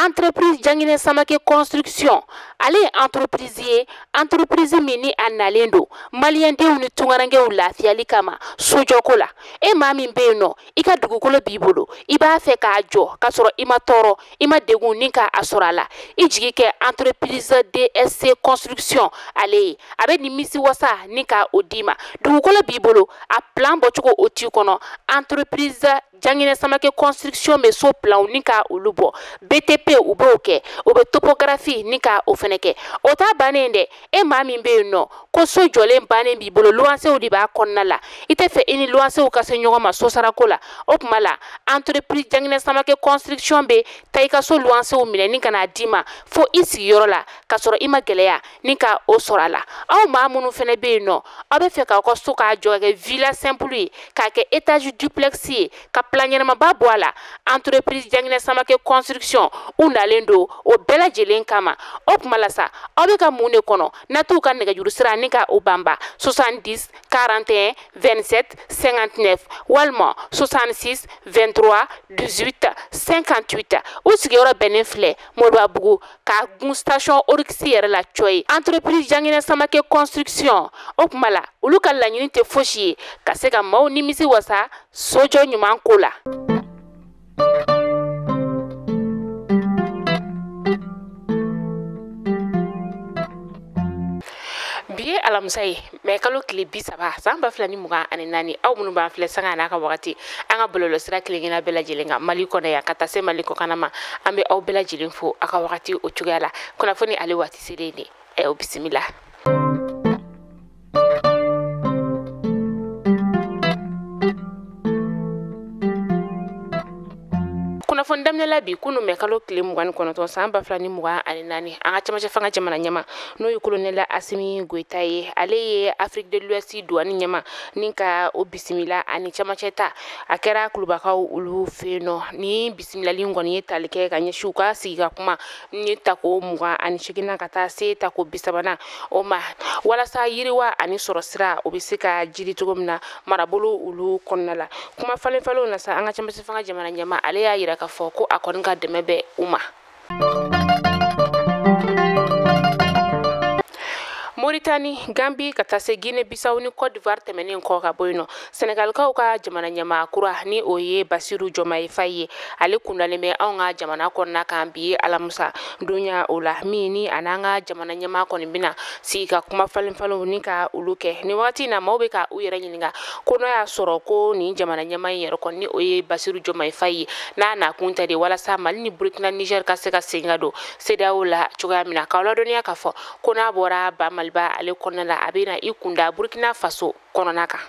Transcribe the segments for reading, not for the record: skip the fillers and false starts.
entreprise Jangine Samake construction ale entreprise mini analendo malien de uni tungarange ulafiyali kama sojoko la e ma min be no I ka dugukolo b'i bolo I b'a fɛ k'a jɔ ka sɔrɔ I ma tɔɔrɔ I ma degun ni ka asorala I jigi kɛ entreprise DSC construction ale a bɛ nimisi wasa ni ka o di ma dugukolo b'i bolo a plan bɔcogo o ti kɔnɔ entreprise Jangine Samake construction bɛ so plan ni ka olu bɔ BTP u b'o kɛ o bɛ topographie ni ka o fɛnɛ kɛ o ta bannen dɛ e maa min bɛ yen nɔ ko so jɔlen bannen b'i bolo luwansew de b'a kɔnɔna la I tɛ fɛ I ni luwansew ka se ɲɔgɔn ma so sarako la o tuma la entreprise Jangine Samake construction bɛ taa I ka so luwansew minɛ ni ka n'a d'i ma fo I sigiyɔrɔ la ka sɔrɔ I ma gɛlɛya ni ka o sɔrɔ a la aw maa minnu fɛnɛ bɛ yen nɔ aw bɛ fɛ k'aw ka so k'a jɔ ka kɛ villa simple ye k'a kɛ étage duplex ye ka plan ɲɛnamaba bɔ a la entreprise Jangine Samake construction u nalen don o bɛɛ lajɛlen kama o tuma la sa aw bɛ ka mun de kɔnɔ n'a t'u ka nɛgɛjuru sira ni ka o banba 70 41 27 59 walima 66 23 18 58 u sigiyɔrɔ bɛnnen filɛ Moribabugu k'a gun station Orix yɛrɛ la cɔyi entreprise Jangine Samake construction o tuma la olu ka laɲini tɛ fosi ye ka se ka maaw nimisi wasa sojɔ ɲuman ko la. Biye alamisa ye mais kalo tile 30 san 2024 aw minnu b'an filɛ sanga n'a ka wagati an ka bɔlɔlɔ sira kelenkelen bɛɛ lajɛlen kan Mali kɔnɔ yan ka taa se Mali kɔkan ma an bɛ aw bɛɛ lajɛlen fo a ka wagati o cogoya la kunnafoni ale waati selen de o bisimila. Kunnafoni daminɛla bi kunu mɛ kalo tile 29 san 2024 an ka cɛmancɛ fanga jamana ɲɛma n'o ye colonel Asimi Goita ye ale ye Afrique de l'Ouest douane ɲɛma ni ka o bisimila ani cɛmancɛ ta a kɛra kulubakaw olu fɛ yen nɔ ni bisimilali kɔni ye tali kɛ ka ɲɛsin u ka sigi ka kuma ni tako 28 ka taa se tako 30 o ma walasa yiriwa ani sɔrɔ sira o bɛ se ka jiri cogo min na marabolo olu kɔnɔna la kuma falenfalenw na sa an ka cɛmancɛ fanga jamana ɲɛma ale y'a yira ka fɔ ko a kɔni ka dɛmɛ bɛ u ma. Mauritanie, Gambie, ka taa se Guinée Bissau ni Côte d'Ivoire tɛmɛnen kɔ ka bɔ yen nɔ Senegalikaw ka jamana ɲɛmaa kura ni o ye Basiru Jomaye Faye ye ale kundalen bɛ anw ka jamana kɔnɔna kan bi alamisa donya o la min ni a n'an ka jamana ɲɛmaa kɔni bɛna sigi ka kuma falenfalenw ni ka olu kɛ ni wagati na maaw bɛ ka u yɛrɛ ɲininka ko n'o y'a sɔrɔ ko nin jamana ɲɛmaa in yɛrɛ kɔni ni o ye Basiru Jomaye Faye ye n'a nakun tɛ de walasa Mali ni Burkina Niger ka se ka segin ka don CEDEAO la cogoya min na k'aw ladɔnniya k'a fɔ ko n'a bɔra ba Maliba ale kɔnɔna la a bɛ na I kunda Burkina Faso kɔnɔna kan.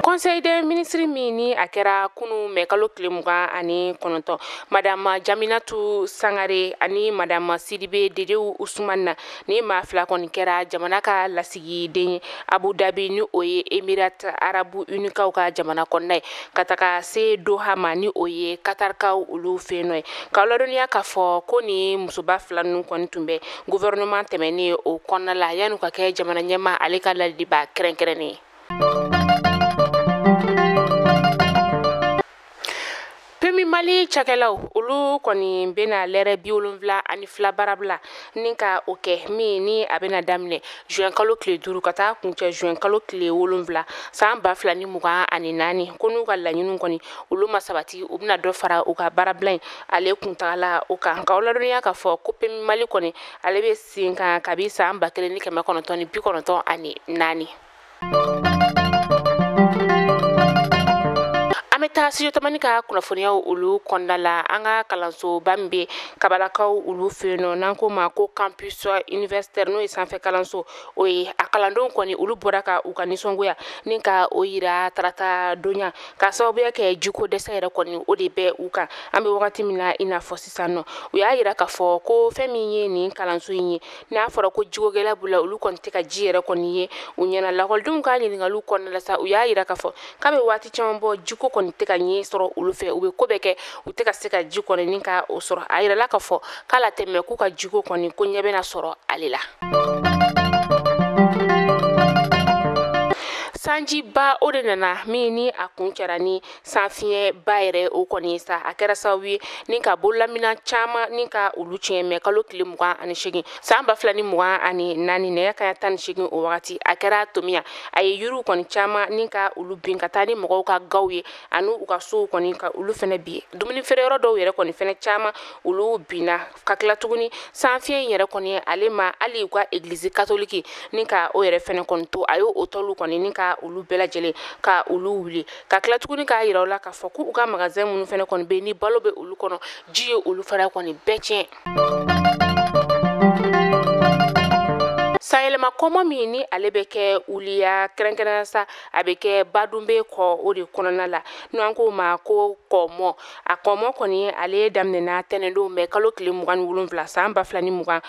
Conseil des ministres min ni a kɛra kunu mɛ kalo tile 29 Madame Jaminatu Sangare ani Madame Sidibe Dedewu Usumana ni maa fila kɔni kɛra jamana ka lasigiden ye Abu Dhabi ni o ye Emirat Arabu Unikaw ka jamana kɔnɔna ye ka taga se Doha ma ni o ye Qatarkaw olu fɛ yen nɔ ye k'aw ladɔnniya k'a fɔ ko ni musoba fila ninnu kɔni tun bɛ gouvernement tɛmɛnen o kɔnɔna la yan'u ka kɛ jamana ɲɛmaa ale ka ladiliba kɛrɛnkɛrɛnnen ye. Pemi Mali cakɛlaw olu kɔni bɛna lɛrɛ 72 baarabila ni ka o kɛ min ni a bɛna daminɛ juin kalo tile 5 ka taa kuncɛ juin kalo tile 7 san 2024 ko n'u ka laɲiniw kɔni olu ma sabati u bɛna dɔ fara u ka baarabila in ale kuntagala o kan k'aw ladɔnniya k'a fɔ ko Pemi Mali kɔni ale bɛ sen kan kabi san 1994. An bɛ taa studio tamani ka kunnafoniyaw olu kɔnɔna la an ka kalansoba min bɛ kabalakaw olu fɛ yen nɔ n'an ko ma ko campus universitaire n'o ye sanfɛ kalanso o ye a kalandenw kɔni olu bɔra ka u ka nisɔngoya ni ka o yira tarata donya ka sababuya kɛ jiko dɛsɛ yɛrɛ kɔni o de bɛ u kan an bɛ wagati min na I n'a fɔ sisan nɔ u y'a yira k'a fɔ ko fɛn min ye nin kalanso in ye n'a fɔra ko jikogɛlɛya b'u la olu kɔni tɛ ka ji yɛrɛ kɔni ye u ɲɛna lakɔlidenw ka ɲininkaliw kɔnɔna la sa u y'a yira k'a fɔ k'a bɛ waati caman bɔ jiko kɔni tɛ ka ɲɛ sɔrɔ olu fɛ u bɛ ko bɛɛ kɛ u tɛ ka se ka ji kɔni ni ka o sɔrɔ a yirala k'a fɔ k'a la tɛmɛ k'u ka jiko kɔni ko ɲɛ bɛna sɔrɔ ale la. sanji ba o de nana min ni a kun kɛra ni sanfiɲɛ ba yɛrɛ o kɔni sa a kɛra sababu ye ni ka bololamina caman ni ka olu tiɲɛ mɛ kalo tile 28 san 2024 nɛgɛ kaɲa 18 o wagati a kɛra tomiya a ye yiriw kɔni caman ni ka olu bin ka taa ni mɔgɔw ka gaw ye ani u ka sow kɔni ka olu fɛnɛ bi dumuni feere yɔrɔ dɔw yɛrɛ kɔni fɛnɛ caman olu binna ka tila tuguni sanfiɲɛ in yɛrɛ kɔni ale ma hali u ka eglize katoliki ni ka o yɛrɛ fɛnɛ kɔni to a y'o tɔlu kɔni ni ka olu bɛɛ lajɛlen ka olu wuli ka tila tuguni k'a yira u la k'a fɔ k'u ka magasin minnu fɛnɛ kɔni bɛ ni balo bɛ olu kɔnɔ ji ye olu fana kɔni bɛɛ tiɲɛ. Sayɛlɛma kɔmɔ min ni ale bɛ kɛ uliya kɛrɛnkɛrɛnnenya sa a bɛ kɛ badunbe kɔ o de kɔnɔna la n'an ko ma ko kɔmɔ a kɔmɔ kɔni ale daminɛna tɛnɛndon mɛ kalo tile 27 san 2024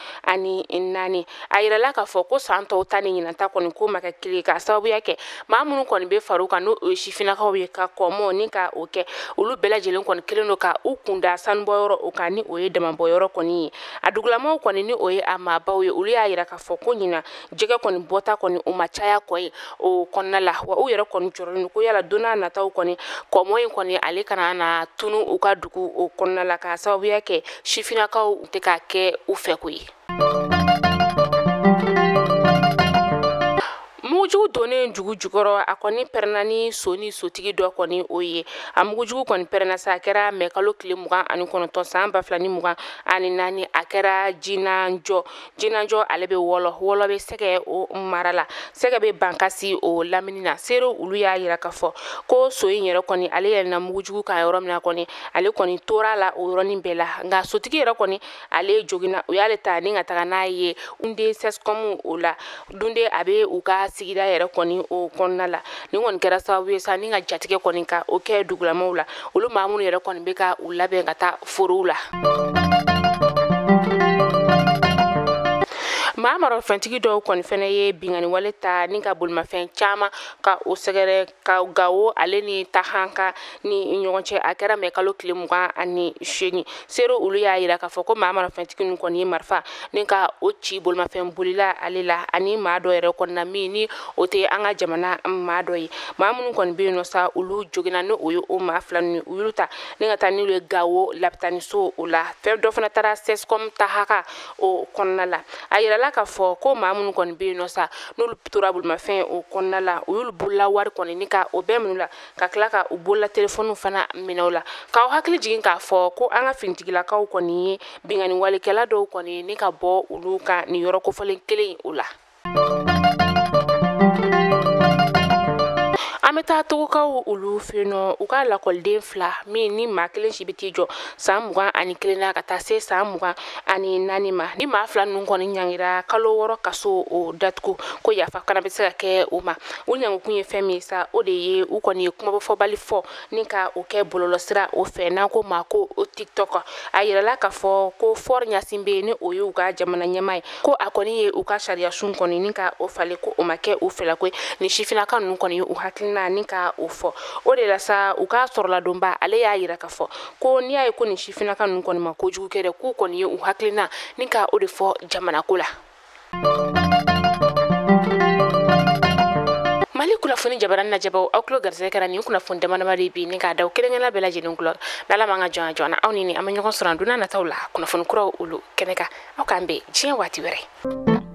a yirala k'a fɔ ko san tɔw ta ni ɲinanta kɔni ko ma kɛ kelen ka sababuya kɛ maa minnu kɔni bɛ far'u kan n'o ye sifinnakaw ye ka kɔmɔ ni ka o kɛ olu bɛɛ lajɛlen kɔni kelen don ka u kunda sanubɔyɔrɔ o kan ni o ye damabɔyɔrɔ kɔni ye a dugulamaw kɔni ni o ye a maabaw ye olu y'a yira k'a fɔ ko ɲina jɛgɛ kɔni bɔta kɔni o ma caya kɔ ye o kɔnɔna la wa u yɛrɛ kɔni jɔrɔlen ko yala don n'a nataw kɔni kɔmɔ in kɔni ale kana na tunu u ka dugu o kɔnɔna la ka sababuya kɛ sifinnakaw tɛ ka kɛ u fɛ ko ye. Mugujugu donnen jugu jukɔrɔ a kɔni pɛrɛnna ni so ni sotigi dɔ kɔni o ye a mugujugu kɔni pɛrɛnna sa a kɛra mɛ kalo tile 29 san 2024 a kɛra jinanjɔ ale bɛ wɔlɔ bɛ sɛgɛ o mara la sɛgɛ bɛ bankasi o lamini na serew olu y'a yira k'a fɔ ko so in yɛrɛ kɔni ale yɛlɛnna mugujugu kan yɔrɔ min na kɔni ale kɔni tora la o yɔrɔnin bɛɛ la nka sotigi yɛrɛ kɔni ale joginna o y'ale ta ni ka taga n'a ye unde sɛsikɔmu o la dunde a bɛ u ka sigida yɛrɛ kɔni o kɔnɔna la ni kɔni kɛra sababu ye sa ni ka jatigɛ kɔni ka o kɛ dugulamaw la olu maa minnu yɛrɛ kɔni bɛ ka u labɛn ka taa forow la. maa marafɛntigi dɔw kɔni fɛnɛ ye bingani wale ta ni ka bolimafɛn caman ka o sɛgɛrɛ ka gawo ale ni tahanka ni ɲɔgɔn cɛ a kɛra mɛ kalo tile 28 sero olu y'a yira k'a fɔ ko maa marafɛntigi ninnu kɔni ye marifa ni ka o ci bolimafɛn bolila ale la ani maa dɔ yɛrɛ kɔni na min ni o tɛ an ka jamana maa dɔ ye maa minnu kɔni bɛ yen nɔ sa olu joginna ni o ye o maa fila ninnu u y'olu ta ni ka taa n'olu ye gawo lapitaniso o la fɛn dɔ fana taara sɛsikɔmu tahaka o kɔnɔna la a yirala k'a fɔ ko maa minnu kɔni bɛ yen nɔ sa n'olu tora bolimafɛn o kɔnɔna la u y'olu bolola wari kɔni ni ka o bɛɛ minɛ la ka tila ka u bolola telefɔniw fana minɛ o la k'aw hakili jigin k'a fɔ ko an ka finitigilakaw kɔni ye bingani walikɛla dɔw kɔni ni ka bɔ olu kan nin yɔrɔ kofɔlen kelen o la. An bɛ taa togokaw olu fɛ yen nɔ u ka lakɔliden 2 min ni maa kelen si bɛ t'i jɔ san 21 na ka taa se san 24 ma ni maa 2 ninnu kɔni ɲangira kalo 6 kaso o datugu ko yafa fana bɛ se ka kɛ o ma u ɲangikun ye fɛn min sa o de ye u kɔni ye kumabɔfɔbali fɔ ni ka o kɛ bɔlɔlɔsira o fɛ n'an ko ma ko o tiktok a yirala k'a fɔ ko fɔr ɲasin bɛ yen ni o ye u ka jamana ɲɛmaa ye ko a kɔni ye u ka sariya sun kɔni ni ka o falen ko o ma kɛ u fɛla ko ni sifinnaka ninnu kɔni ye u hakilina ni ka o fɔ o de la sa u ka sɔrɔla donba ale y'a yira k'a fɔ ko n'i y'a ye ko ni sifinnaka ninnu kɔni ma kojugu kɛ dɛ k'u kɔni ye u hakilina ni ka o de fɔ jamanako la. Mali kunnafoni jabaran na jabaw aw kulo garisɛgɛ kɛra nin kunnafoni damadama de bi ni k'a da kelen-kelen bɛɛ lajɛlen kulo n'ala man ka jɔn joona aw ni an bɛ ɲɔgɔn sɔrɔ don n'a nataw la kunnafoni kuraw olu kɛnɛ kan aw k'an bɛn diɲɛ waati wɛrɛ.